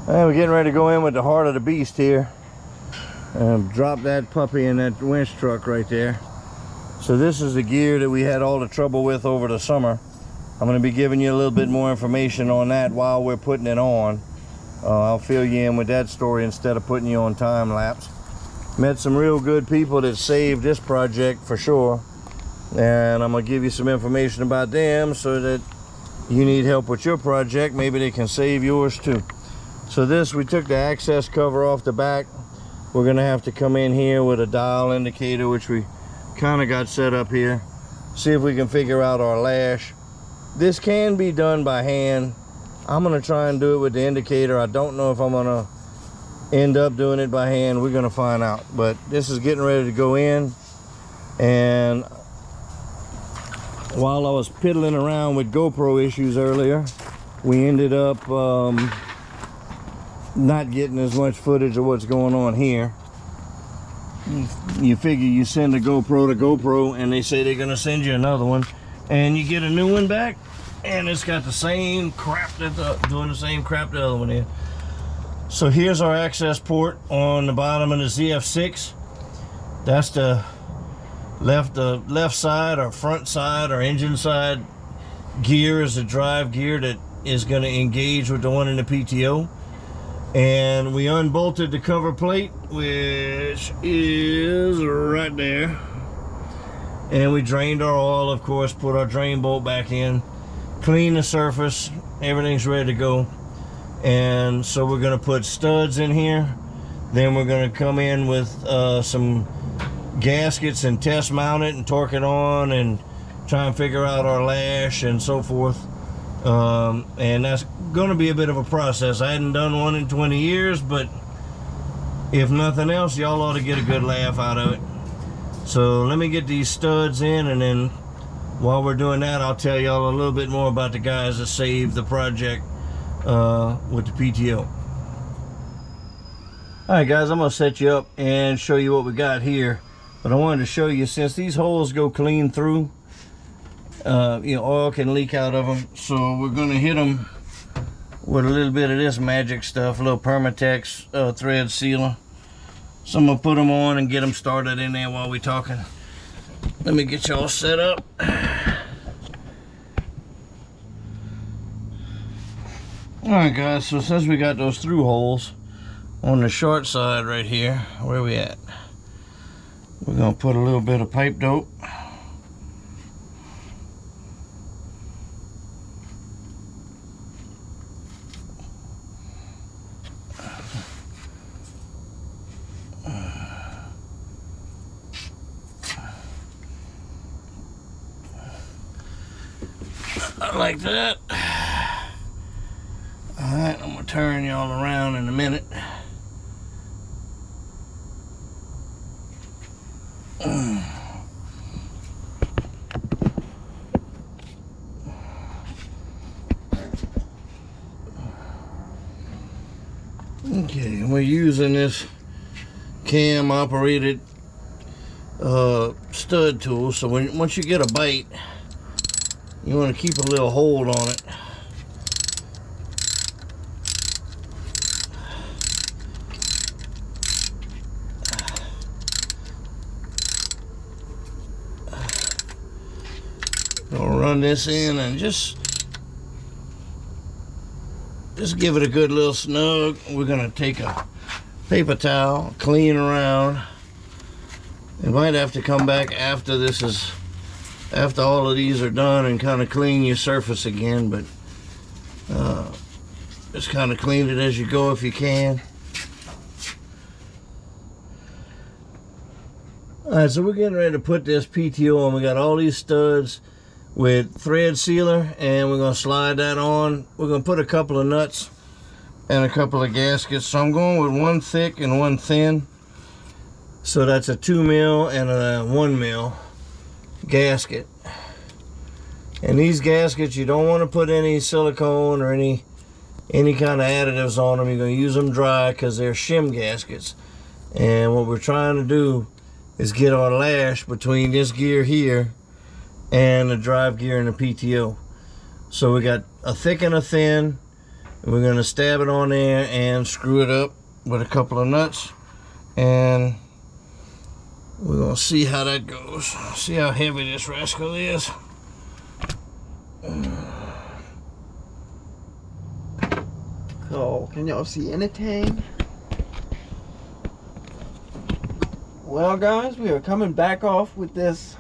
And we're getting ready to go in with the heart of the beast here. Drop that puppy in that winch truck right there. So this is the gear that we had all the trouble with over the summer. I'm going to be giving you a little bit more information on that while we're putting it on. I'll fill you in with that story instead of putting you on time lapse. Met some real good people that saved this project for sure, and I'm going to give you some information about them so that you need help with your project, maybe they can save yours too. So this, we took the access cover off the back. We're going to have to come in here with a dial indicator, which we kind of got set up here. See if we can figure out our lash. This can be done by hand. I'm going to try and do it with the indicator. I don't know if I'm going to end up doing it by hand. We're going to find out. But this is getting ready to go in. And while I was piddling around with GoPro issues earlier, we ended up not getting as much footage of what's going on here. You figure you send a GoPro to GoPro and they say they're gonna send you another one, and you get a new one back and it's got the same crap doing the same crap the other one is. So here's our access port on the bottom of the ZF6. That's the left side or front side or engine side gear is the drive gear that is going to engage with the one in the PTO. And we unbolted the cover plate, which is right there, and we drained our oil, of course, put our drain bolt back in, clean the surface, everything's ready to go. And so we're going to put studs in here, then we're going to come in with some gaskets and test mount it and torque it on and try and figure out our lash and so forth. And that's going to be a bit of a process. I hadn't done one in 20 years, but if nothing else, y'all ought to get a good laugh out of it. So let me get these studs in, and then while we're doing that, I'll tell y'all a little bit more about the guys that saved the project with the PTO. Alright guys, I'm going to set you up and show you what we got here. But I wanted to show you, since these holes go clean through, you know, oil can leak out of them, so we're going to hit them with a little bit of this magic stuff, a little Permatex thread sealer. So I'm going to put them on and get them started in there while we're talking. Let me get y'all set up. Alright guys, so since we got those through holes on the short side right here, where we at? We're going to put a little bit of pipe dope. Like that. Alright, I'm going to turn y'all around in a minute. Okay, we're using this cam operated stud tool, so once you get a bite, you want to keep a little hold on it. I'll run this in and just give it a good little snug. We're going to take a paper towel, clean around. We might have to come back after after all of these are done and kind of clean your surface again, but just kind of clean it as you go if you can. Alright, so we're getting ready to put this PTO on. We got all these studs with thread sealer, and we're going to slide that on. We're going to put a couple of nuts and a couple of gaskets. So I'm going with one thick and one thin. So that's a 2 mil and a 1 mil gasket. And these gaskets, you don't want to put any silicone or any kind of additives on them. You're going to use them dry because they're shim gaskets. And what we're trying to do is get our lash between this gear here and the drive gear and the PTO. So we got a thick and a thin, We're gonna stab it on there and screw it up with a couple of nuts, and we're gonna see how that goes. See how heavy this rascal is. Oh, can y'all see anything? Well, guys, we are coming back off with this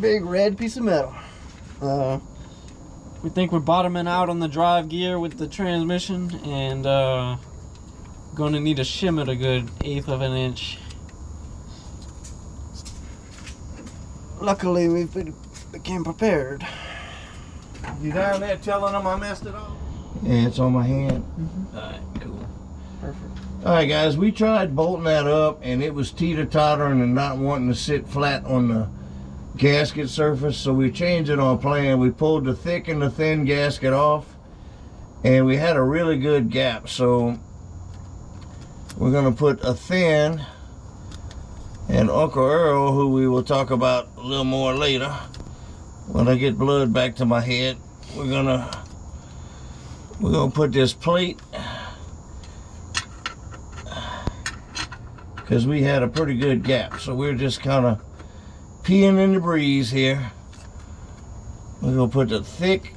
big red piece of metal. We think we're bottoming out on the drive gear with the transmission, and gonna need to shim it a good 1/8 of an inch. Luckily, we became prepared. You down there telling them I messed it up? Yeah, it's on my hand. Mm-hmm. All right, cool. Perfect. All right, guys, we tried bolting that up, and it was teeter-tottering and not wanting to sit flat on the gasket surface, so we changed it on plan. We pulled the thick and the thin gasket off, and we had a really good gap, so we're going to put a thin, and Uncle Earl, who we will talk about a little more later, when I get blood back to my head, we're gonna put this plate, because we had a pretty good gap, so we're just kind of peeing in the breeze here. We're gonna put the thick,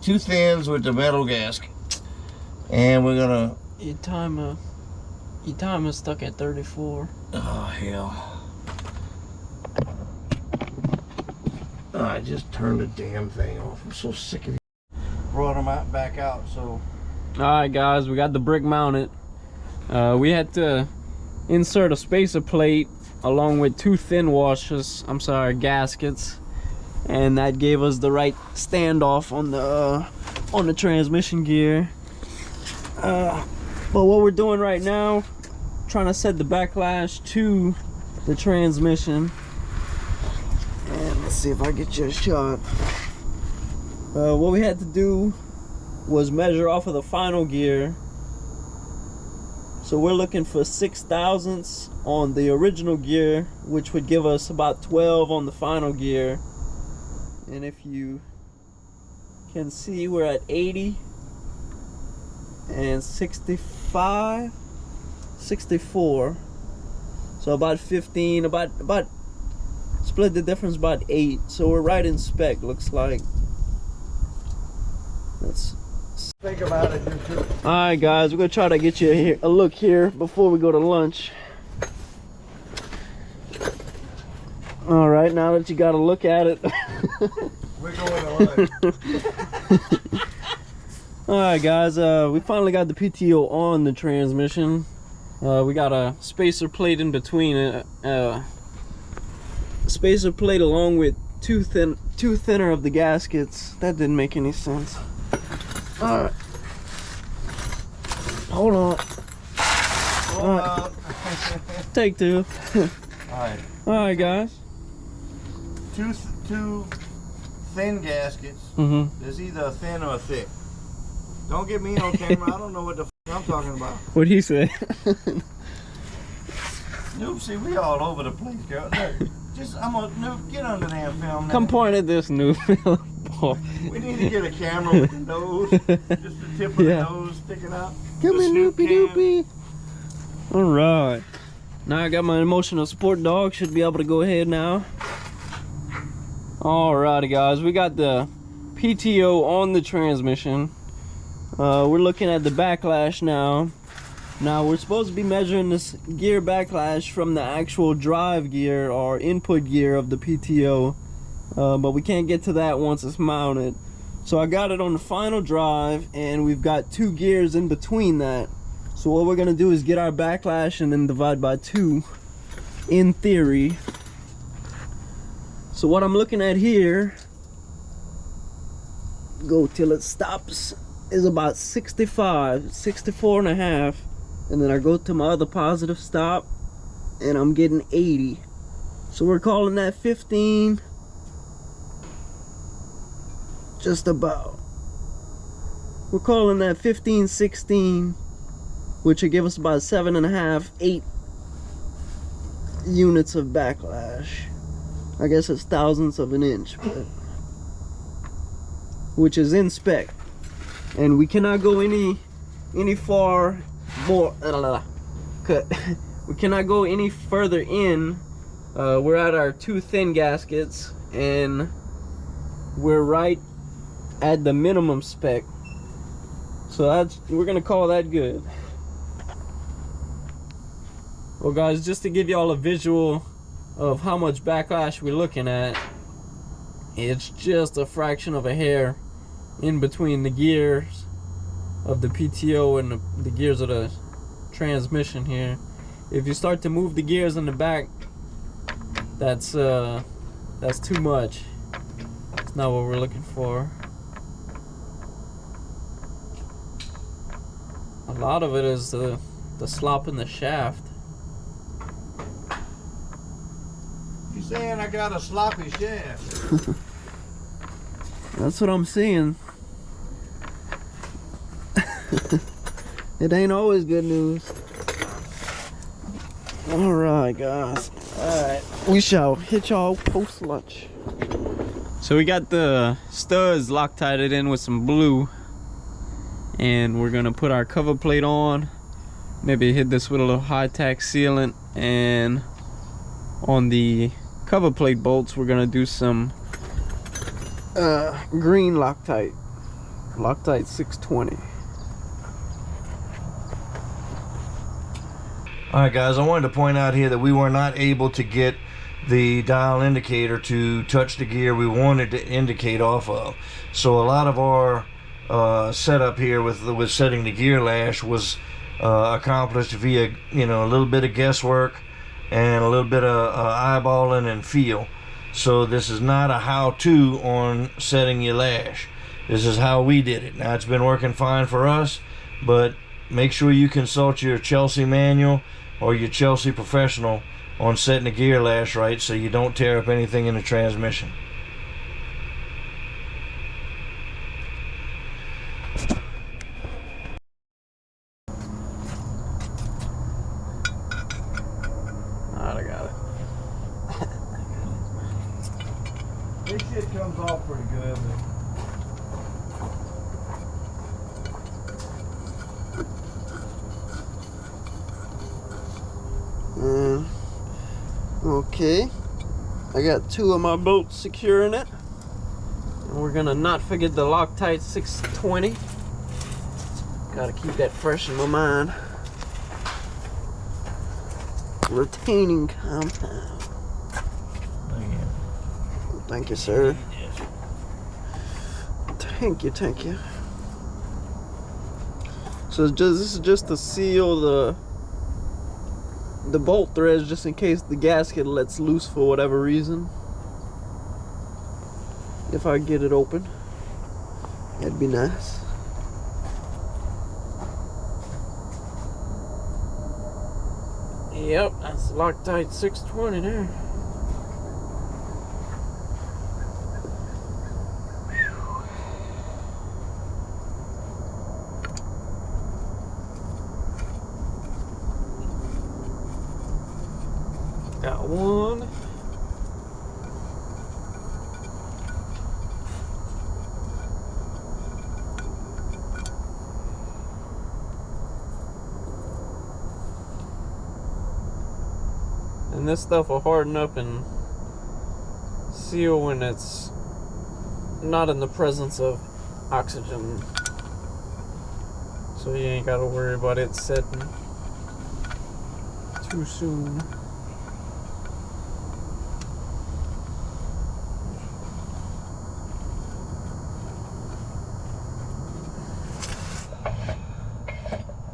two thins with the metal gasket, and we're gonna. Your timer is stuck at 34. Oh hell! Oh, I just turned the damn thing off. I'm so sick of it. Brought them out back out, so. Alright, guys, we got the brick mounted. We had to insert a spacer plate along with two gaskets, and that gave us the right standoff on the transmission gear. But what we're doing right now, trying to set the backlash to the transmission. And let's see if I get you a shot. What we had to do was measure off of the final gear. So we're looking for 0.006 on the original gear, which would give us about 12 on the final gear. And if you can see, we're at 80 and 65, 64. So about 15, about split the difference about 8. So we're right in spec, looks like. Let's Think about it. Alright, guys, we're gonna try to get you a look here before we go to lunch. Alright, now that you got a look at it. We're going to lunch. Alright, guys, we finally got the PTO on the transmission. We got a spacer plate in between it. Spacer plate along with two thinner of the gaskets. That didn't make any sense. Alright. Hold on. Hold up. Take two. Alright. Alright, guys. Two thin gaskets. Mm-hmm. There's either a thin or a thick. Don't get me on camera. I don't know what the I'm talking about. What'd he say? Noob, see, we all over the place, girl. Look, Noob, get under there and film that. Come point at this, Noob. We need to get a camera with the nose, just the tip of the nose sticking out. Come The in, Snoop Loopy cam. Doopy. Alright. Now I got my emotional support dog. Should be able to go ahead now. Alrighty, guys. We got the PTO on the transmission. We're looking at the backlash now. Now we're supposed to be measuring this gear backlash from the actual drive gear or input gear of the PTO. But we can't get to that once it's mounted. So I got it on the final drive, and we've got two gears in between that. So what we're gonna do is get our backlash and then divide by 2 in theory. So what I'm looking at here, go till it stops, is about 65, 64 and a half. And then I go to my other positive stop and I'm getting 80. So we're calling that 15. Just about. We're calling that 15, 16, which will give us about 7.5, 8 units of backlash. I guess it's thousandths of an inch, but which is in spec. and we cannot go any far more. We cannot go any further in. We're at our 2 thin gaskets, and we're right at the minimum spec. So we're gonna call that good. Well guys, just to give y'all a visual of how much backlash we're looking at, it's just a fraction of a hair in between the gears of the PTO and the gears of the transmission here. If you start to move the gears in the back, that's too much. It's not what we're looking for. A lot of it is the slop in the shaft. You saying I got a sloppy shaft? That's what I'm seeing. It ain't always good news. Alright guys, alright, we shall hit y'all post lunch. So we got the studs Loctited in with some blue, and we're gonna put our cover plate on, maybe hit this with a little high-tack sealant, and on the cover plate bolts we're gonna do some green Loctite 620. Alright guys, I wanted to point out here that we were not able to get the dial indicator to touch the gear we wanted to indicate off of. So a lot of our setup here with setting the gear lash was accomplished via, you know, a little bit of guesswork and a little bit of eyeballing and feel. So this is not a how-to on setting your lash. This is how we did it. Now it's been working fine for us, but make sure you consult your Chelsea manual or your Chelsea professional on setting the gear lash right so you don't tear up anything in the transmission. Alright, I got it. This shit comes off pretty good, but Okay, I got 2 of my bolts securing it, and we're gonna not forget the Loctite 620. Gotta keep that fresh in my mind. Retaining compound. Thank you, sir. Thank you. So this is just to seal the bolt threads, just in case the gasket lets loose for whatever reason. If I get it open, that'd be nice. Yep, that's Loctite 620 there. Got one. And this stuff will harden up and seal when it's not in the presence of oxygen. So you ain't gotta worry about it setting too soon.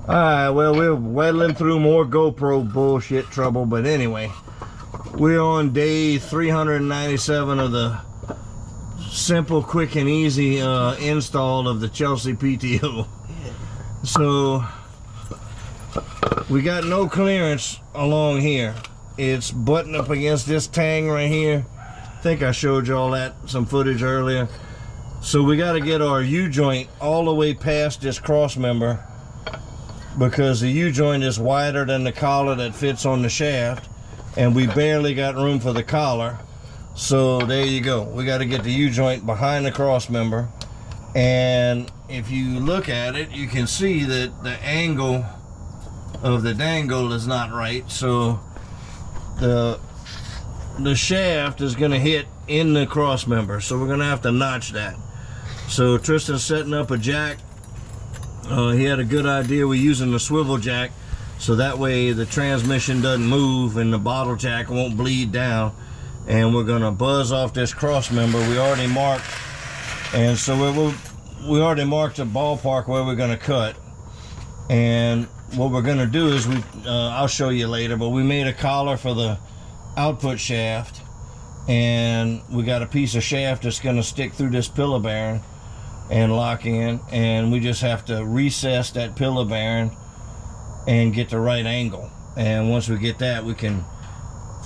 Alright, well, we're whittling through more GoPro bullshit trouble, but anyway, we're on day 397 of the simple, quick, and easy install of the Chelsea PTO. So, we got no clearance along here. It's buttoned up against this tang right here. I think I showed y'all that, some footage earlier. So we got to get our U-joint all the way past this cross member, because the U-joint is wider than the collar that fits on the shaft, and we barely got room for the collar. So there you go. We got to get the U-joint behind the cross member, and if you look at it, you can see that the angle of the dangle is not right. So the shaft is going to hit in the cross member. So we're going to have to notch that. So Tristan's setting up a jack. He had a good idea. We're using the swivel jack, so that way the transmission doesn't move and the bottle jack won't bleed down. And we're gonna buzz off this cross member. We already marked, and so we already marked a ballpark where we're gonna cut. And what we're gonna do is I'll show you later, but we made a collar for the output shaft, and we got a piece of shaft that's gonna stick through this pillar bearing and lock in, and we just have to recess that pillar bearing and get the right angle. And once we get that, we can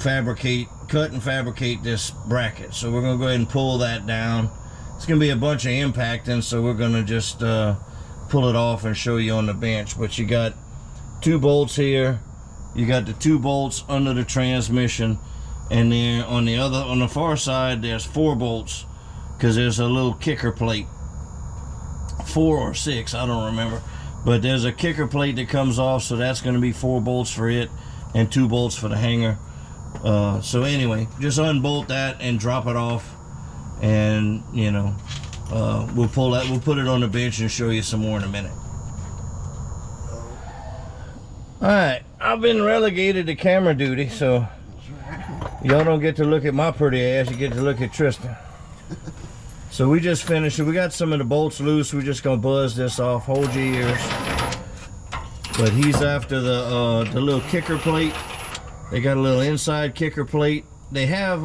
cut and fabricate this bracket. So we're gonna go ahead and pull that down. It's gonna be a bunch of impacting, so we're gonna just pull it off and show you on the bench. But you got 2 bolts here, you got the 2 bolts under the transmission, and then on the far side there's 4 bolts, because there's a little kicker plate, 4 or 6, I don't remember, but there's a kicker plate that comes off, so that's going to be 4 bolts for it and 2 bolts for the hanger. So anyway, just unbolt that and drop it off, and you know, we'll put it on the bench and show you some more in a minute. Alright, I've been relegated to camera duty, so y'all don't get to look at my pretty ass, you get to look at Tristan. So we just finished it. We got some of the bolts loose. We're just gonna buzz this off. Hold your ears. But he's after the little kicker plate. They got a little inside kicker plate. They have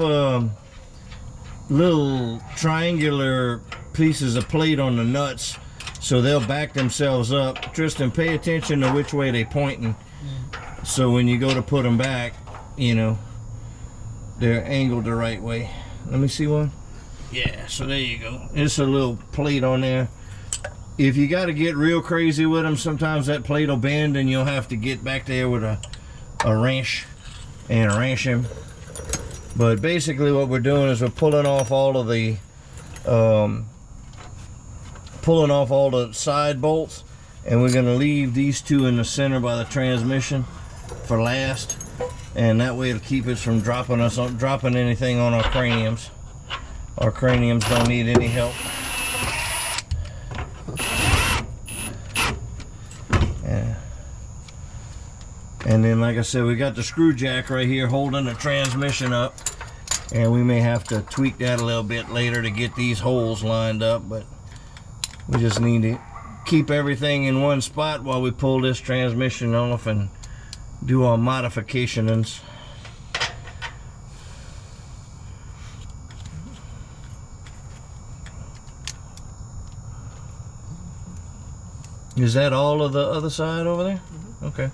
little triangular pieces of plate on the nuts, so they'll back themselves up. Tristan, pay attention to which way they pointing. So when you go to put them back, you know, they're angled the right way. Let me see one. Yeah, so there you go. It's a little plate on there. If you got to get real crazy with them, sometimes that plate will bend and you'll have to get back there with a wrench and wrench him. But basically what we're doing is we're pulling off all of the side bolts, and we're going to leave these 2 in the center by the transmission for last, and that way it'll keep us from dropping anything on our craniums. Our craniums don't need any help. Yeah. And then, like I said, we got the screw jack right here holding the transmission up, and we may have to tweak that a little bit later to get these holes lined up, but we just need to keep everything in one spot while we pull this transmission off and do our modifications. Is that all of the other side over there? Mm-hmm. Okay.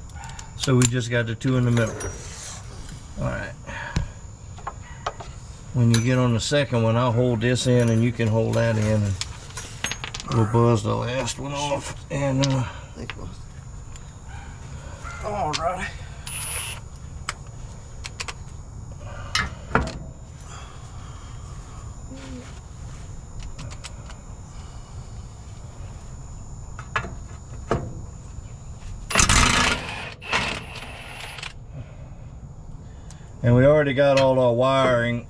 So we just got the 2 in the middle. Alright. When you get on the second one, I'll hold this in and you can hold that in, and we'll buzz the last one off. And alright. And we already got all our wiring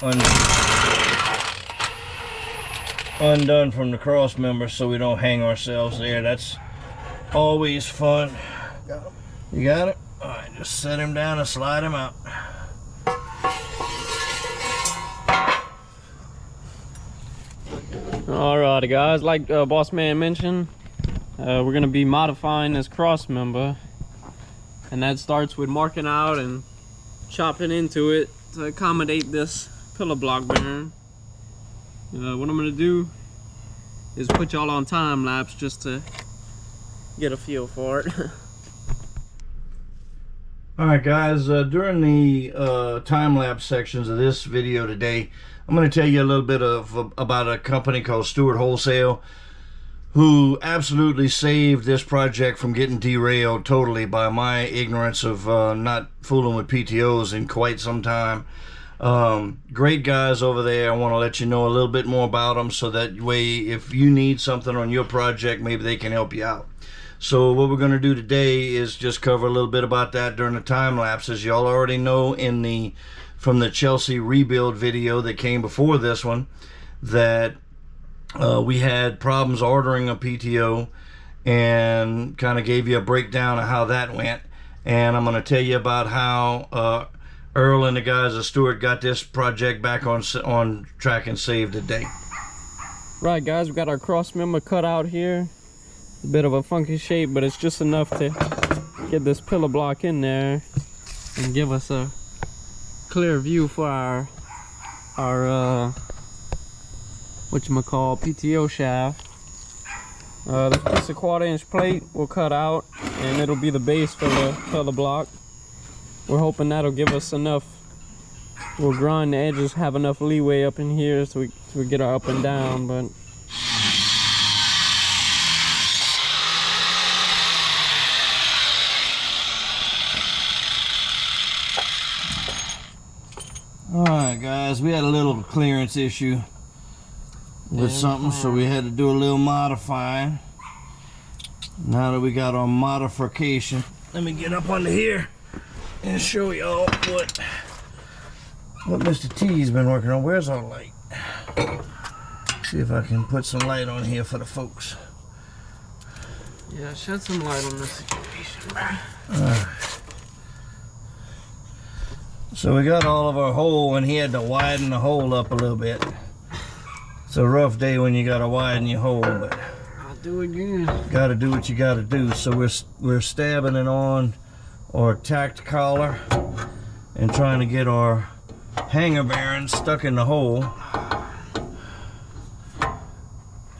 undone from the cross member, so we don't hang ourselves there. That's always fun. Got him. You got it? Alright, just set him down and slide him out. Alright guys, like Boss Man mentioned, we're going to be modifying this cross member, and that starts with marking out and chopping into it to accommodate this pillar block bearing. What I'm going to do is put y'all on time lapse just to get a feel for it. Alright guys, during the time-lapse sections of this video today, I'm going to tell you a little bit about a company called Stewart Wholesale, who absolutely saved this project from getting derailed totally by my ignorance of not fooling with PTOs in quite some time. Great guys over there. I want to let you know a little bit more about them, so that way if you need something on your project, maybe they can help you out. So what we're going to do today is just cover a little bit about that during the time lapses. Y'all already know from the Chelsea rebuild video that came before this one that we had problems ordering a PTO, and kind of gave you a breakdown of how that went. And I'm going to tell you about how Earl and the guys at Stewart got this project back on track and saved today. Right, guys, we got our cross member cut out here. A bit of a funky shape, but it's just enough to get this pillar block in there and give us a clear view for our whatchamacall, PTO shaft. This piece of 1/4" plate will cut out, and it'll be the base for the pillar block. We're hoping that'll give us enough. We'll grind the edges, have enough leeway up in here so we get our up and down, but Alright guys, we had a little clearance issue with something, so we had to do a little modifying. Now that we got our modification, let me get up under here and show y'all what Mr. T's been working on. Where's our light? See if I can put some light on here for the folks. yeah, shed some light on this situation. So we got all of our hole, and he had to widen the hole up a little bit. It's a rough day when you gotta widen your hole, but I'll do it again. gotta do what you gotta do. So we're stabbing it on our tacked collar and trying to get our hanger bearings stuck in the hole.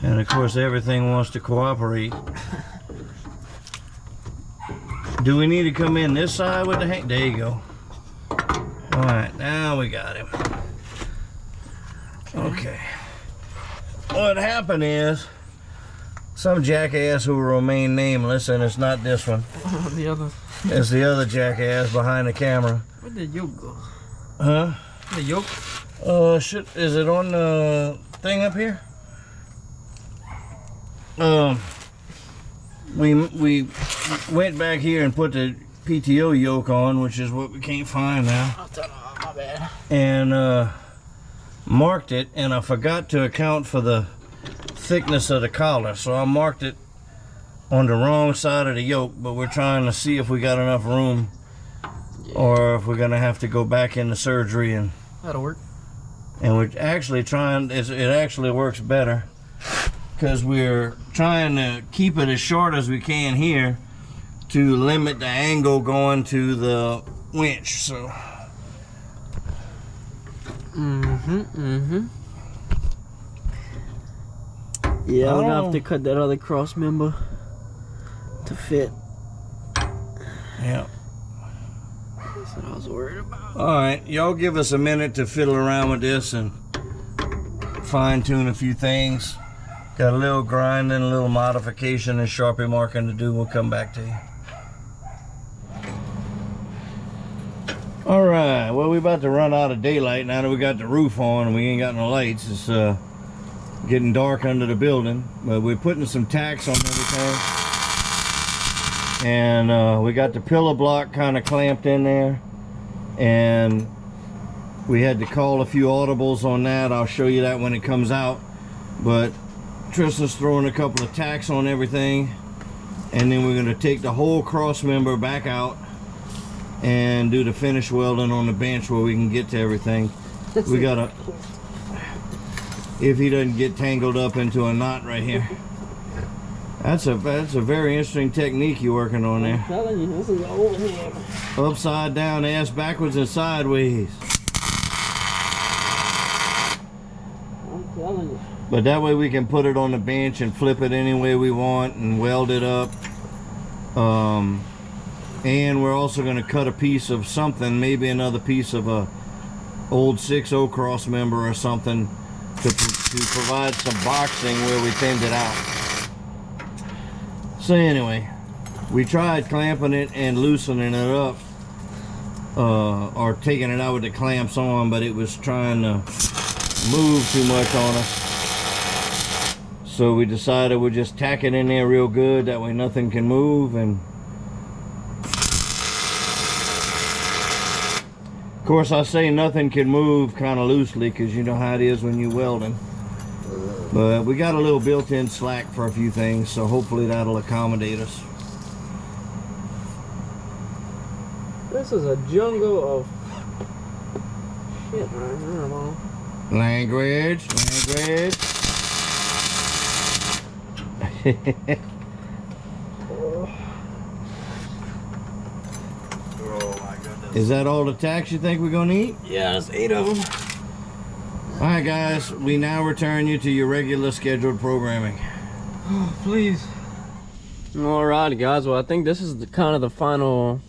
And of course everything wants to cooperate. Do we need to come in this side with the hanger? There you go. Alright, now we got him. Okay. What happened is, some jackass who will remain nameless, and it's not this one. The other. It's the other jackass behind the camera. Where'd the yoke go? Huh? The yoke? Shit, is it on the thing up here? We went back here and put the PTO yoke on, which is what we can't find now. Oh, my bad. And marked it, and I forgot to account for the thickness of the collar, so I marked it on the wrong side of the yoke. But we're trying to see if we got enough room, or if we're gonna have to go back into surgery, and That'll work. and we're actually trying. It actually works better because we're trying to keep it as short as we can here to limit the angle going to the winch. So yeah, we're gonna have to cut that other cross member to fit. yeah. That's what I was worried about. All right, y'all give us a minute to fiddle around with this and fine tune a few things. Got a little grinding, a little modification and Sharpie marking to do. We'll come back to you. All right, well, we're about to run out of daylight now that we got the roof on and we ain't got no lights. It's getting dark under the building, but we're putting some tacks on everything. And we got the pillar block kind of clamped in there, and we had to call a few audibles on that. I'll show you that when it comes out. But Tristan's throwing a couple of tacks on everything, and then we're going to take the whole cross member back out and do the finish welding on the bench where we can get to everything. We gotta, if he doesn't get tangled up into a knot right here. That's a very interesting technique you're working on there. I'm telling you, this is overhand. Upside down, ass backwards and sideways. I'm telling you. But that way we can put it on the bench and flip it any way we want and weld it up. And we're also going to cut a piece of something, maybe another piece of a old 6.0 cross member or something to provide some boxing where we thinned it out. So anyway, we tried clamping it and loosening it up, or taking it out with the clamps on, but it was trying to move too much on us. So we decided we'd just tack it in there real good, that way nothing can move. And of course I say nothing can move kind of loosely, because you know how it is when you're welding. But we got a little built-in slack for a few things, so hopefully that'll accommodate us. This is a jungle of shit right here, man. Language. Oh my goodness. Is that all the tacks you think we're gonna need? Yeah, there's 8 of them. All right, guys, we now return you to your regular scheduled programming. Oh, please. Alrighty, guys. Well, I think this is kind of the final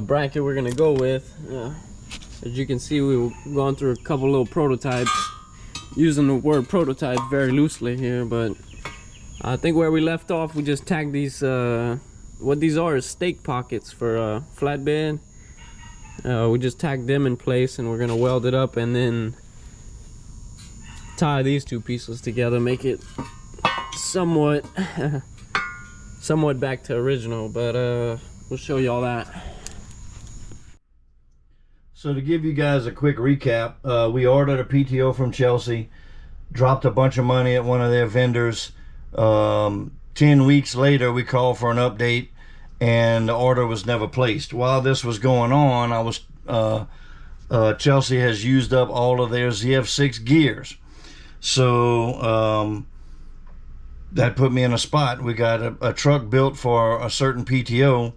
bracket we're gonna go with. As you can see, we've gone through a couple little prototypes, using the word prototype very loosely here, but I think where we left off, we just tagged these, what these are is stake pockets for flatbed. We just tagged them in place, and we're gonna weld it up and then tie these two pieces together, make it somewhat somewhat back to original, but we'll show you all that. So to give you guys a quick recap, we ordered a PTO from Chelsea, dropped a bunch of money at one of their vendors. 10 weeks later, we called for an update, and the order was never placed. While this was going on, Chelsea has used up all of their ZF6 gears. So that put me in a spot. We got a truck built for a certain PTO,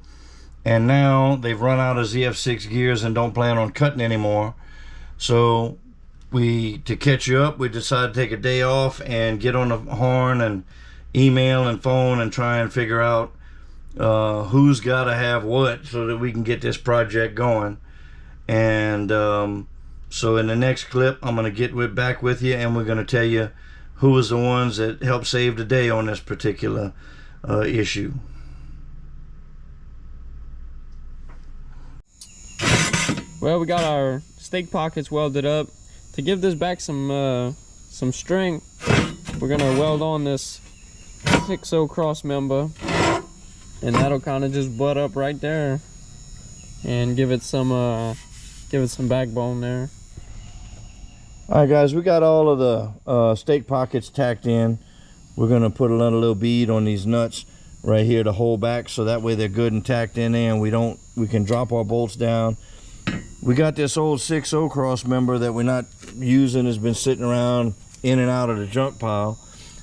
and now they've run out of ZF6 gears and don't plan on cutting anymore. So to catch you up, we decided to take a day off and get on the horn and email and phone and try and figure out who's got to have what, so that we can get this project going. And so in the next clip, I'm going to get back with you, and we're going to tell you who was the ones that helped save the day on this particular issue. Well, we got our stake pockets welded up. To give this back some strength, we're gonna weld on this 6/0 cross member, and that'll kind of just butt up right there and give it some backbone there. All right, guys, we got all of the stake pockets tacked in. We're gonna put another little bead on these nuts right here to hold back, so that way they're good and tacked in there, and we can drop our bolts down. We got this old 6/0 cross member that we're not using, has been sitting around in and out of the junk pile,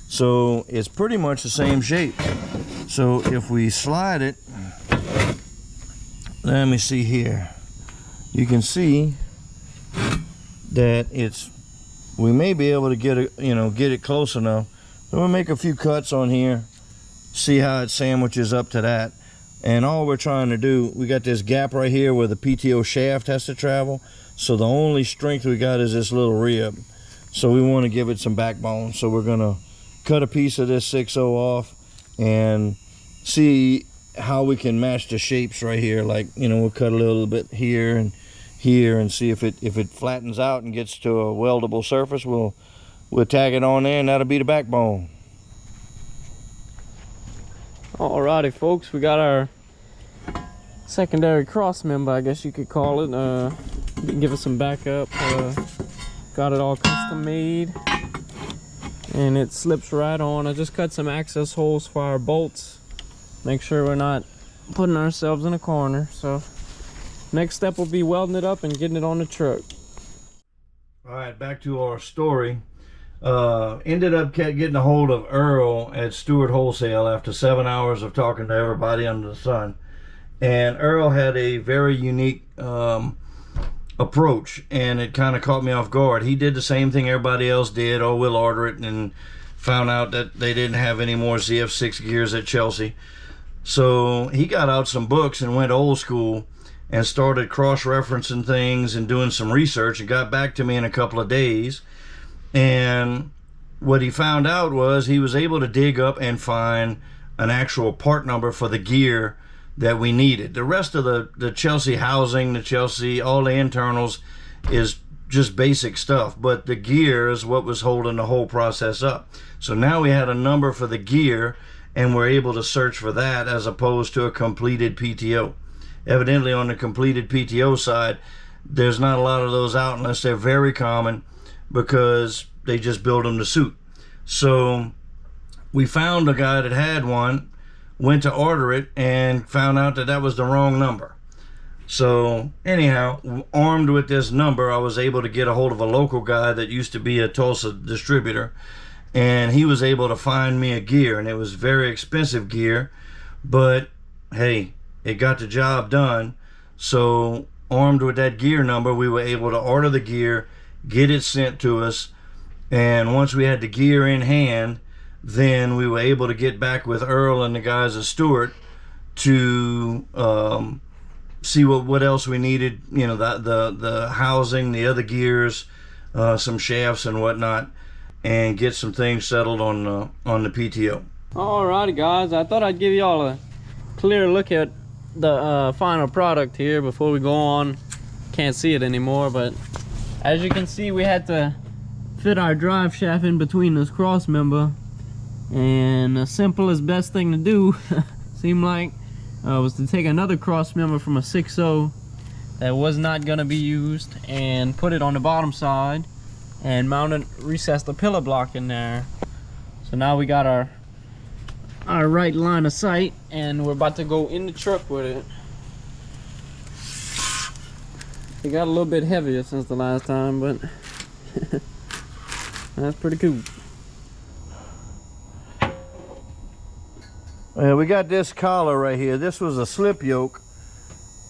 so it's pretty much the same shape. So if we slide it, let me see here, you can see that we may be able to get it close enough. So we'll make a few cuts on here, see how it sandwiches up to that. And all we're trying to do, we got this gap right here where the PTO shaft has to travel, so the only strength we got is this little rib. So we want to give it some backbone, so we're gonna cut a piece of this 6/0 off and see how we can match the shapes right here. Like, we'll cut a little bit here and here, and see if it flattens out and gets to a weldable surface. We'll tag it on there, and that'll be the backbone. Alrighty, folks, we got our secondary cross member, I guess you could call it. Give it some backup. Got it all custom made, and it slips right on. I just cut some access holes for our bolts. Make sure we're not putting ourselves in a corner. So next step will be welding it up and getting it on the truck. All right, back to our story. Ended up getting a hold of Earl at Stewart Wholesale after 7 hours of talking to everybody under the sun. And Earl had a very unique approach, and it kind of caught me off guard. He did the same thing everybody else did. Oh, we'll order it, and found out that they didn't have any more ZF6 gears at Chelsea. So he got out some books and went old school and started cross-referencing things and doing some research, and got back to me in a couple of days. And what he found out was he was able to dig up and find an actual part number for the gear that we needed. The rest of the Chelsea housing, the Chelsea, all the internals is just basic stuff, but the gear is what was holding the whole process up. So now we had a number for the gear, and we're able to search for that as opposed to a completed PTO. Evidently on the completed PTO side, there's not a lot of those out unless they're very common, because they just build them to suit. So we found a guy that had one, went to order it, and found out that that was the wrong number. So anyhow, armed with this number, I was able to get a hold of a local guy that used to be a Tulsa distributor, and he was able to find me a gear, and it was very expensive gear, but hey, it got the job done. So armed with that gear number, we were able to order the gear, get it sent to us, and once we had the gear in hand, then we were able to get back with Earl and the guys at Stewart to see what else we needed, you know, the housing, the other gears, some shafts and whatnot, and get some things settled on the PTO. Alrighty guys, I thought I'd give y'all a clear look at the final product here before we go on. Can't see it anymore, but as you can see, we had to fit our drive shaft in between this cross member, and the simplest best thing to do seemed like was to take another cross member from a 6.0 that was not going to be used and put it on the bottom side and mount it, recess the pillar block in there. So now we got our right line of sight, and we're about to go in the truck with it. It got a little bit heavier since the last time, but that's pretty cool. Well, we got this collar right here. This was a slip yoke,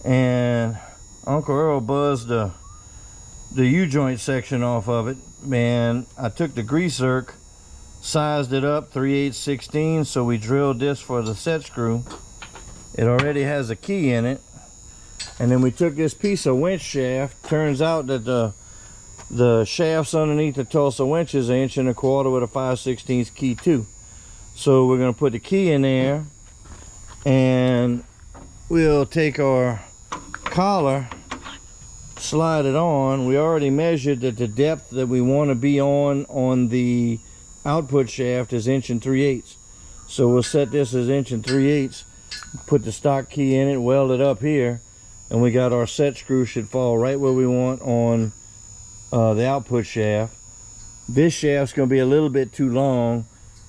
and Uncle Earl buzzed the U-joint section off of it. Man, I took the grease zerk, sized it up 3/8/16, so we drilled this for the set screw. It already has a key in it. And then we took this piece of winch shaft. Turns out that the shafts underneath the Tulsa winch is 1.25 inches with a 5/16 key too. So we're going to put the key in there, and we'll take our collar, slide it on. We already measured that the depth that we want to be on the output shaft is 1 3/8. So we'll set this as 1 3/8, put the stock key in it, weld it up here, and we got our set screw should fall right where we want on the output shaft. This shaft's going to be a little bit too long,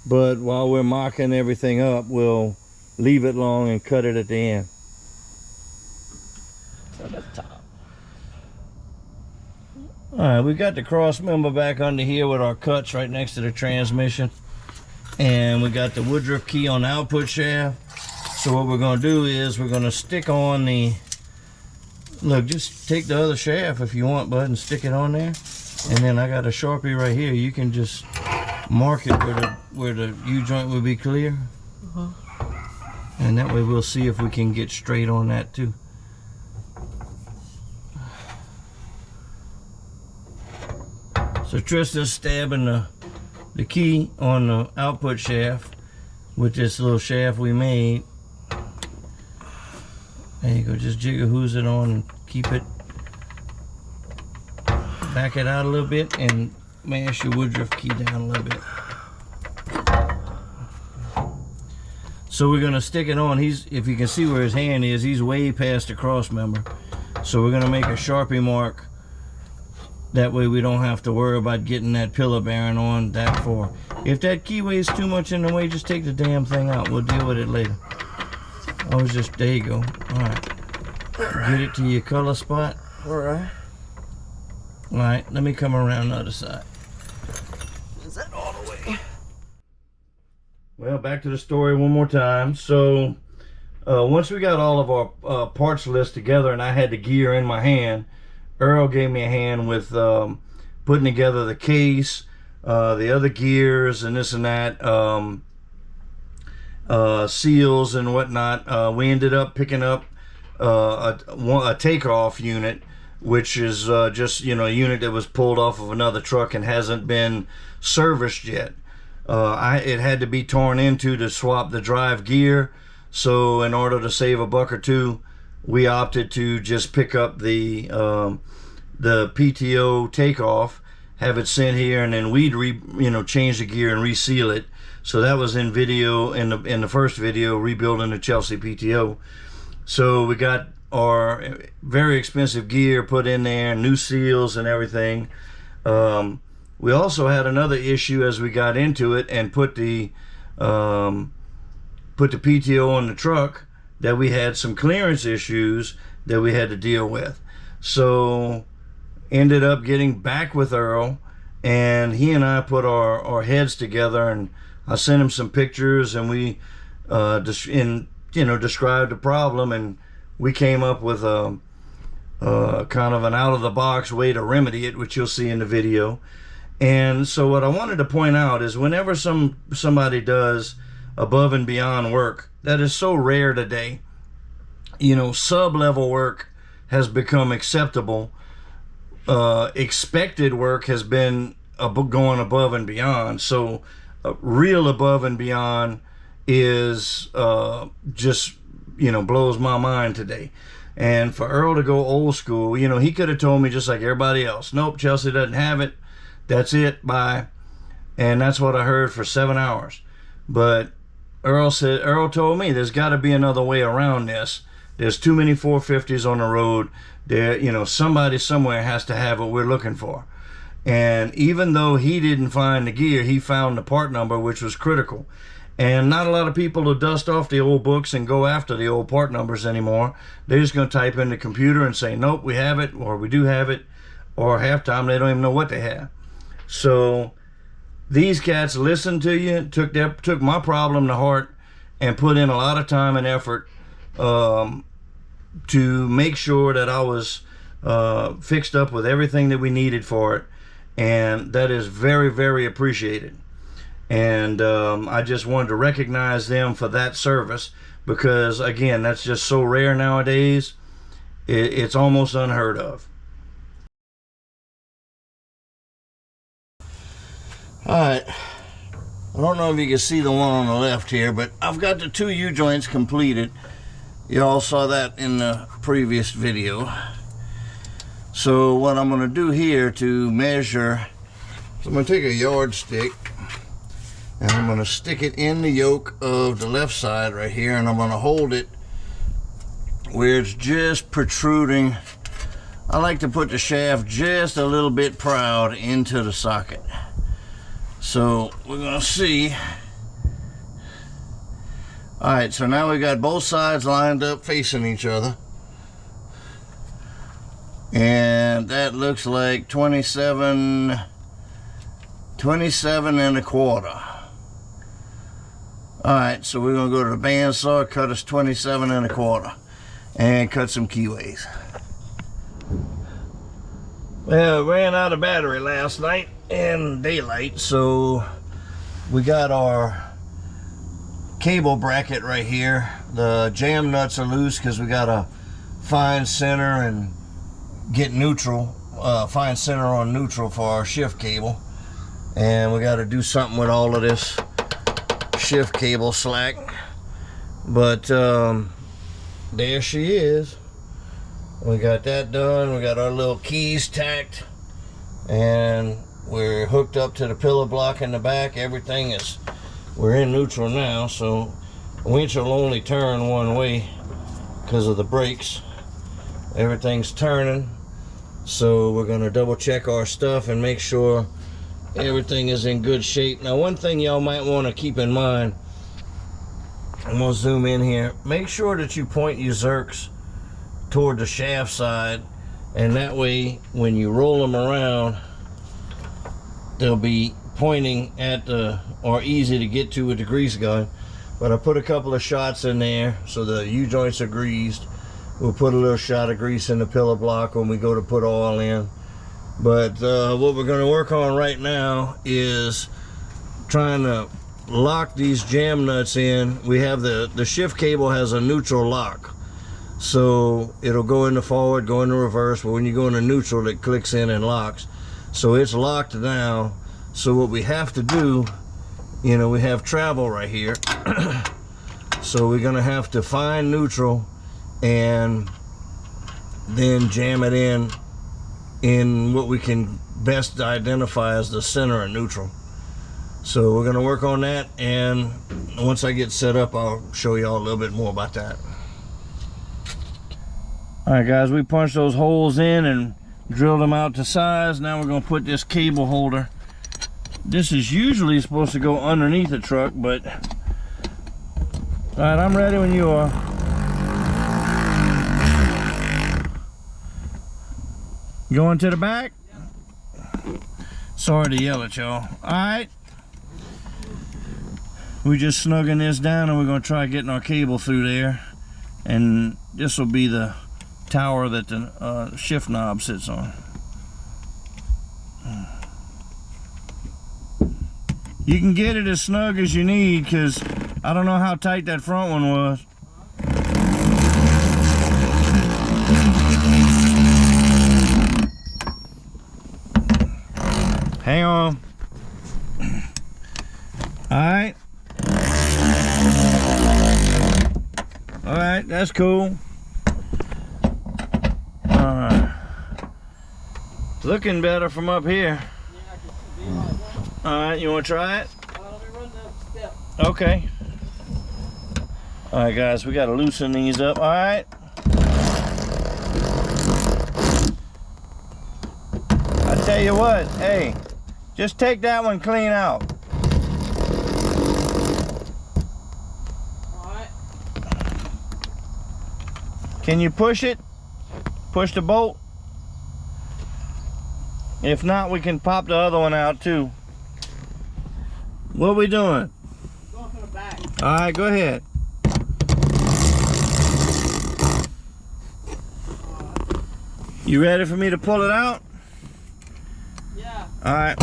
but while we're mocking everything up, we'll leave it long and cut it at the end. Alright, we got the cross member back under here with our cuts right next to the transmission, and we got the Woodruff key on the output shaft. So what we're going to do is we're going to stick on the, look, just take the other shaft if you want, bud, and stick it on there. And then I got a Sharpie right here. You can just mark it where the U-joint will be clear. And that way we'll see if we can get straight on that too. So Tristan's stabbing the key on the output shaft with this little shaft we made. There you go, just jiggle-hoos it on and keep it, back it out a little bit and mash your Woodruff key down a little bit. So we're gonna stick it on. If you can see where his hand is, he's way past the cross member. So we're gonna make a Sharpie mark. That way we don't have to worry about getting that pillar bearing on that far. If that key weighs too much in the way, just take the damn thing out. We'll deal with it later. I was just, there you go. Alright. Get it to your color spot. Alright. Alright, let me come around the other side. Is that all the way? Well, back to the story one more time. So, once we got all of our parts list together and I had the gear in my hand, Earl gave me a hand with putting together the case, the other gears and this and that, seals and whatnot. We ended up picking up a takeoff unit, which is just, you know, a unit that was pulled off of another truck and hasn't been serviced yet. It had to be torn into to swap the drive gear, So in order to save a buck or two, we opted to just pick up the PTO takeoff, have it sent here, and then we'd change the gear and reseal it. So that was in the first video, rebuilding the Chelsea PTO. So we got our very expensive gear put in there, new seals and everything. We also had another issue as we got into it and put the PTO on the truck, that we had some clearance issues that we had to deal with. So ended up getting back with Earl, and he and I put our heads together, and I sent him some pictures, and we described the problem, and we came up with a kind of an out-of-the-box way to remedy it, which you'll see in the video. And so what I wanted to point out is, whenever somebody does above and beyond work that is so rare today, sub-level work has become acceptable. Expected work has been going above and beyond. So real above and beyond is just blows my mind today. And for Earl to go old school, he could have told me just like everybody else, nope, Chelsea doesn't have it, that's it, bye. And that's what I heard for 7 hours. But Earl told me there's got to be another way around this. There's too many 450s on the road. There, somebody somewhere has to have what we're looking for. And even though he didn't find the gear, he found the part number, which was critical. And not a lot of people will dust off the old books and go after the old part numbers anymore. They're just going to type in the computer and say, nope, we have it, or we do have it, or half time they don't even know what they have. So these cats listened to you, took my problem to heart, and put in a lot of time and effort to make sure that I was fixed up with everything that we needed for it. And that is very, very appreciated. And I just wanted to recognize them for that service, because again, that's just so rare nowadays. It's almost unheard of. All right, I don't know if you can see the one on the left here, but I've got the 2 U-joints completed. You all saw that in the previous video. So what I'm going to do here to measure, so I'm going to take a yardstick and I'm going to stick it in the yoke of the left side right here, and I'm going to hold it where it's just protruding. I like to put the shaft just a little bit proud into the socket. So we're going to see. Alright, so now we got both sides lined up facing each other. And that looks like 27 and a quarter. Alright, so we're going to go to the bandsaw, cut us 27 and a quarter, and cut some keyways. Well, ran out of battery last night and daylight, so we got our cable bracket right here. The jam nuts are loose because we got to find center and get neutral, find center on neutral for our shift cable. And we got to do something with all of this shift cable slack. But there she is. We got that done. We got our little keys tacked, and we're hooked up to the pillar block in the back. Everything is, we're in neutral now, so the winch will only turn one way because of the brakes. Everything's turning, so we're going to double check our stuff and make sure everything is in good shape. Now, one thing y'all might want to keep in mind, I'm going to zoom in here, make sure that you point your zerks toward the shaft side, and that way when you roll them around, they'll be pointing at the, or easy to get to with the grease gun. But I put a couple of shots in there so the U-joints are greased. We'll put a little shot of grease in the pillar block when we go to put oil in. But what we're going to work on right now is trying to lock these jam nuts in. We have the shift cable has a neutral lock, so it'll go into forward, go into reverse, but when you go into neutral, it clicks in and locks. So it's locked now. So what we have to do, we have travel right here. So we're gonna have to find neutral and then jam it in what we can best identify as the center of neutral. So we're gonna work on that, and once I get set up, I'll show y'all a little bit more about that. All right, guys, we punched those holes in and drilled them out to size. Now we're gonna put this cable holder. This is usually supposed to go underneath the truck, but all right, I'm ready when you are. Going to the back? Sorry to yell at y'all. All right. We're just snugging this down, and we're gonna try getting our cable through there. And this will be the tower that the shift knob sits on. You can get it as snug as you need, because I don't know how tight that front one was. Hang on. Alright. Alright, that's cool. Looking better from up here. Alright, you want to try it? Okay. Alright, guys, we got to loosen these up. Alright. I tell you what, hey, just take that one clean out. Alright. Can you push it? Push the bolt? If not, we can pop the other one out too. What are we doing? Going for the back. Alright, go ahead. You ready for me to pull it out? Yeah. Alright.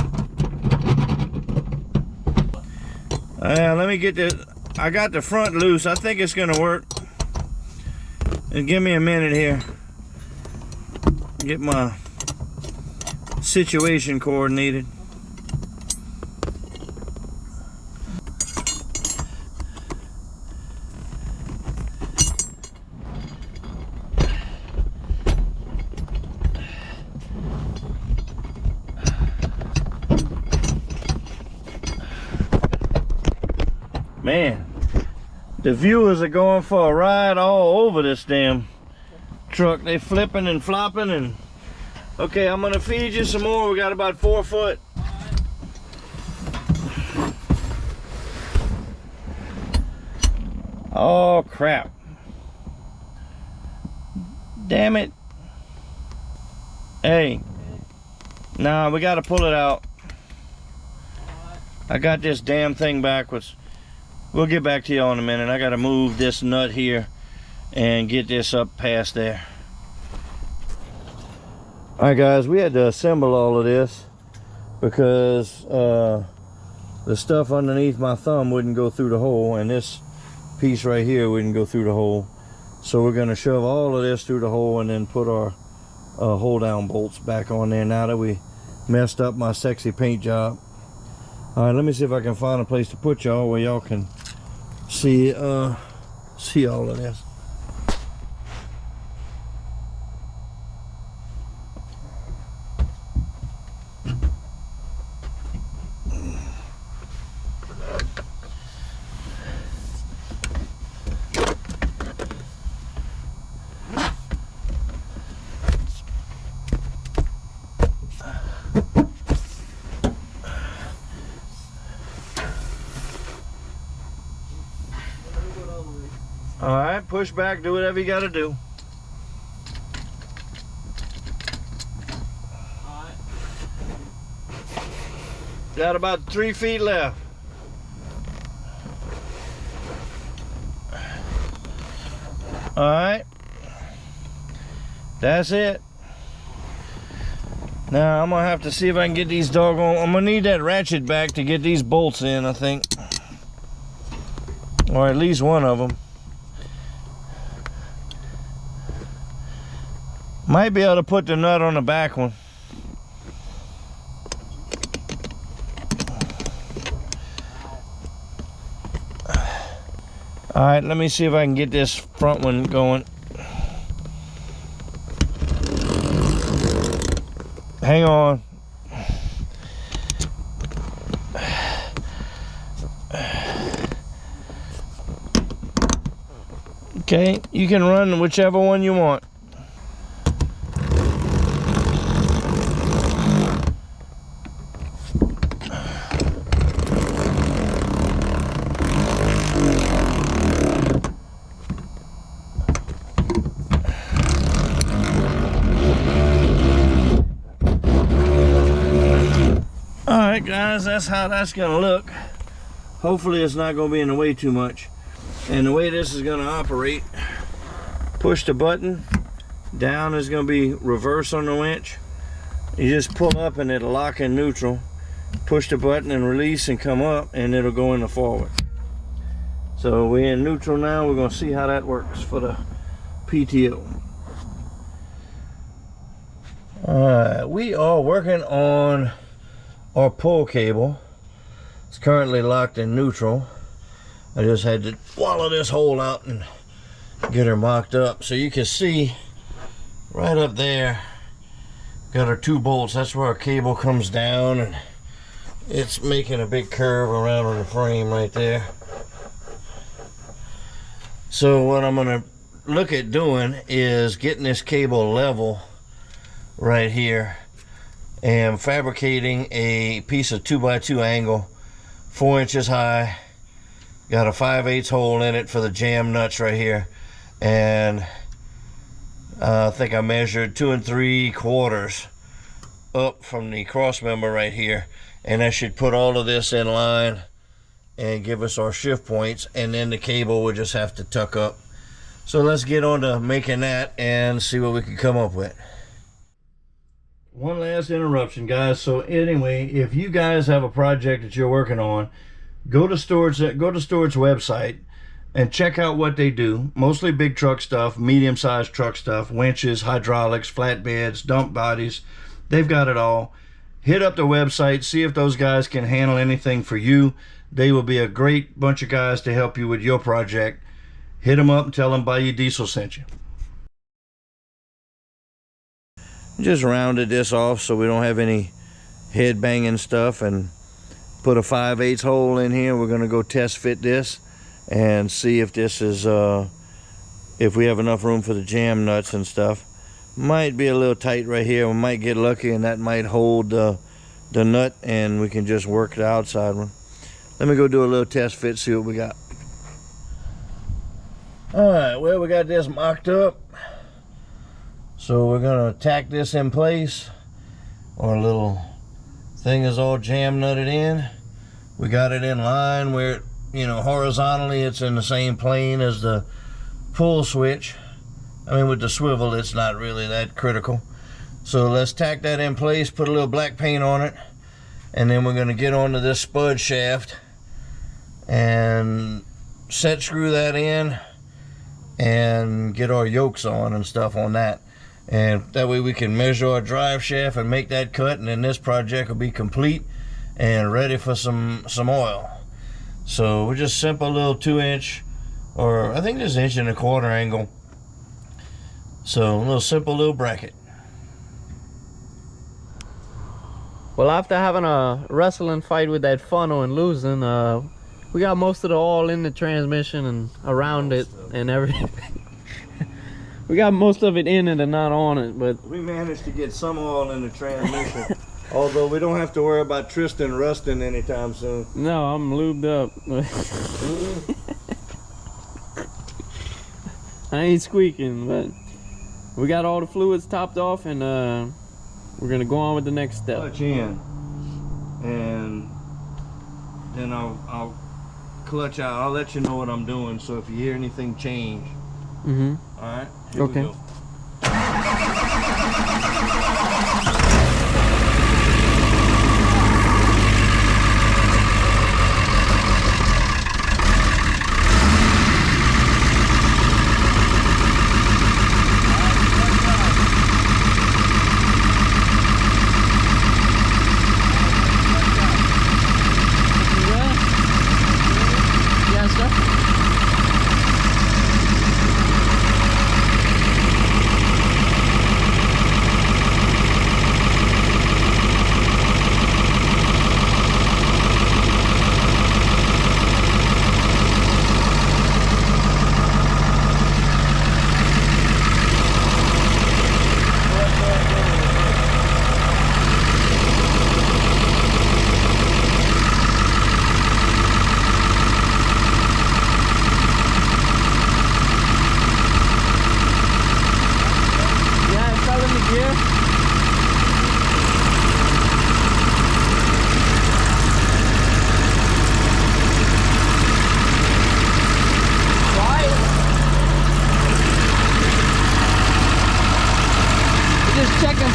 Let me get this. I got the front loose. I think it's gonna work. And give me a minute here. Get my situation coordinated. Man, the viewers are going for a ride all over this damn truck. They flipping and flopping and okay, I'm gonna feed you some more. We got about 4 foot. Oh crap. Damn it. Hey. Nah, we gotta pull it out. I got this damn thing backwards. We'll get back to y'all in a minute. I gotta move this nut here and get this up past there. Alright guys, we had to assemble all of this because the stuff underneath my thumb wouldn't go through the hole, and this piece right here wouldn't go through the hole. So we're gonna shove all of this through the hole and then put our hold down bolts back on there now that we messed up my sexy paint job. Alright, let me see if I can find a place to put y'all where y'all can see see all of this. Alright, push back, do whatever you gotta do. Alright. Got about 3 feet left. Alright. That's it. Now I'm gonna have to see if I can get these doggone. I'm gonna need that ratchet back to get these bolts in, I think. Or at least one of them. Might be able to put the nut on the back one. All right, let me see if I can get this front one going. Hang on. Okay, you can run whichever one you want. Alright guys, that's how that's gonna look. Hopefully it's not gonna be in the way too much. And the way this is gonna operate, push the button, down is gonna be reverse on the winch. You just pull up and it'll lock in neutral. Push the button and release and come up and it'll go into forward. So we're in neutral now. We're gonna see how that works for the PTO. Alright, we are working on our pull cable. It's currently locked in neutral. I just had to wallow this hole out and get her mocked up. So you can see right up there, got our 2 bolts. That's where our cable comes down, and it's making a big curve around on the frame right there. So what I'm gonna look at doing is getting this cable level right here and fabricating a piece of 2x2 angle, 4 inches high. Got a 5/8 hole in it for the jam nuts right here, and I think I measured 2 3/4 up from the cross member right here, and that should put all of this in line and give us our shift points, and then the cable will just have to tuck up. So let's get on to making that and see what we can come up with. One last interruption, guys. So anyway, if you guys have a project that you're working on, go to Stewart's website and check out what they do. Mostly big truck stuff, medium-sized truck stuff, winches, hydraulics, flatbeds, dump bodies. They've got it all. Hit up their website, see if those guys can handle anything for you. They will be a great bunch of guys to help you with your project. Hit them up and tell them Bayou Diesel sent you. Just rounded this off so we don't have any head banging stuff, and put a 5/8 hole in here. We're gonna go test fit this and see if this is if we have enough room for the jam nuts and stuff. Might be a little tight right here. We might get lucky and that might hold the nut, and we can just work the outside one. Let me go do a little test fit, see what we got. All right, well, we got this mocked up, so we're gonna tack this in place. Our little thing is all jam nutted in. We got it in line where, you know, horizontally it's in the same plane as the pull switch. I mean, with the swivel it's not really that critical. So let's tack that in place, put a little black paint on it, and then we're going to get onto this spud shaft and set screw that in and get our yokes on and stuff on that. And that way we can measure our drive shaft and make that cut, and then this project will be complete and ready for some oil. So we're just simple little 2-inch, or I think this is 1.25 angle. So a little simple little bracket. Well, after having a wrestling fight with that funnel and losing, we got most of the oil in the transmission and around it and everything. We got most of it in it and not on it, but we managed to get some oil in the transmission. Although we don't have to worry about Tristan rusting anytime soon. no, I'm lubed up. I ain't squeaking, but we got all the fluids topped off, and we're gonna go on with the next step. Clutch in, and then I'll clutch out. I'll let you know what I'm doing, so if you hear anything change. Mm-hmm. All right, here Okay. we go. Yes, sir.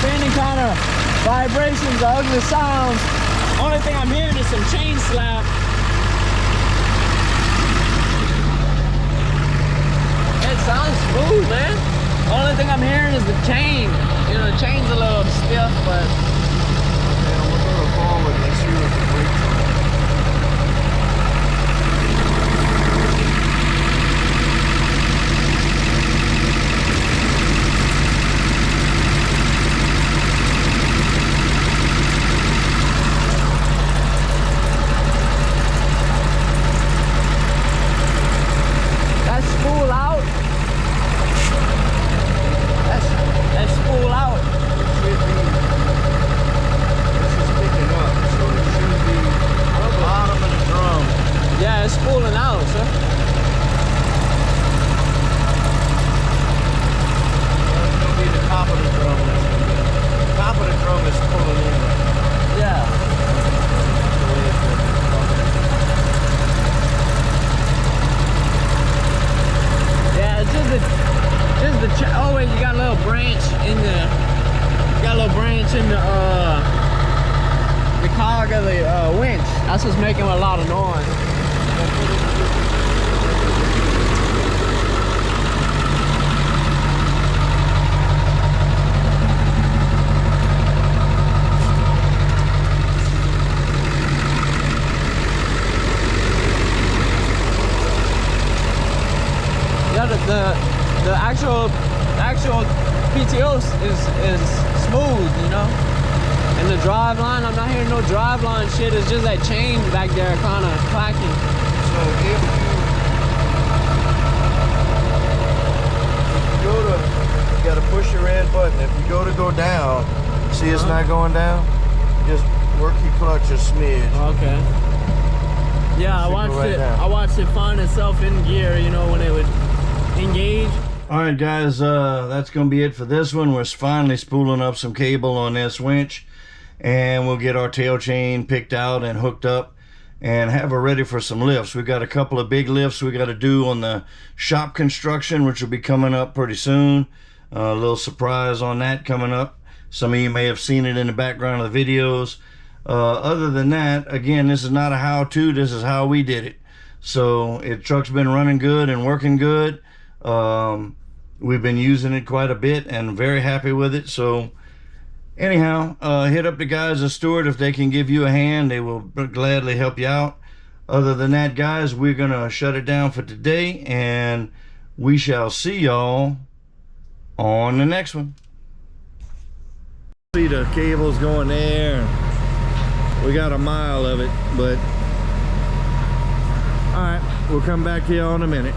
any kind of vibrations or ugly sounds. Only thing I'm hearing is some chain slap. It sounds smooth, man. Only thing I'm hearing is the chain. You know, the chain's a little stiff, but Yeah, we'll go to forward. Let's see what the brakes are. that spool out. That spool out. It should be. This is picking up, so it should be on the bottom of the drum. Yeah, it's spooling out, sir. It's gonna be the top of the drum. The top of the drum is pulling in. Yeah. The way it's working. Yeah, it's just the always you got a little branch in the cog of the winch. That's what's making a lot of noise. Yeah, the actual PTO is smooth, you know. And the drive line, I'm not hearing no drive line shit. It's just that chain back there kind of clacking. So if you go to, you gotta push your red button. If you go down, see it's not going down, just work your clutch a smidge. Okay. Yeah, I Should go watched right it. down. I watched it find itself in gear, you know, when it would engage. All right, guys, that's going to be it for this one. We're finally spooling up some cable on this winch, and we'll get our tail chain picked out and hooked up and have her ready for some lifts. We've got a couple of big lifts we got to do on the shop construction, which will be coming up pretty soon. A little surprise on that coming up. Some of you may have seen it in the background of the videos. Other than that, again, this is not a how-to. This is how we did it. So truck's been running good and working good. We've been using it quite a bit and very happy with it. So anyhow, hit up the guys at Stewart if they can give you a hand. They will gladly help you out. Other than that, guys, we're gonna shut it down for today, and we shall see y'all on the next one. See the cables going there. We got a mile of it, but all right, we'll come back to you in a minute.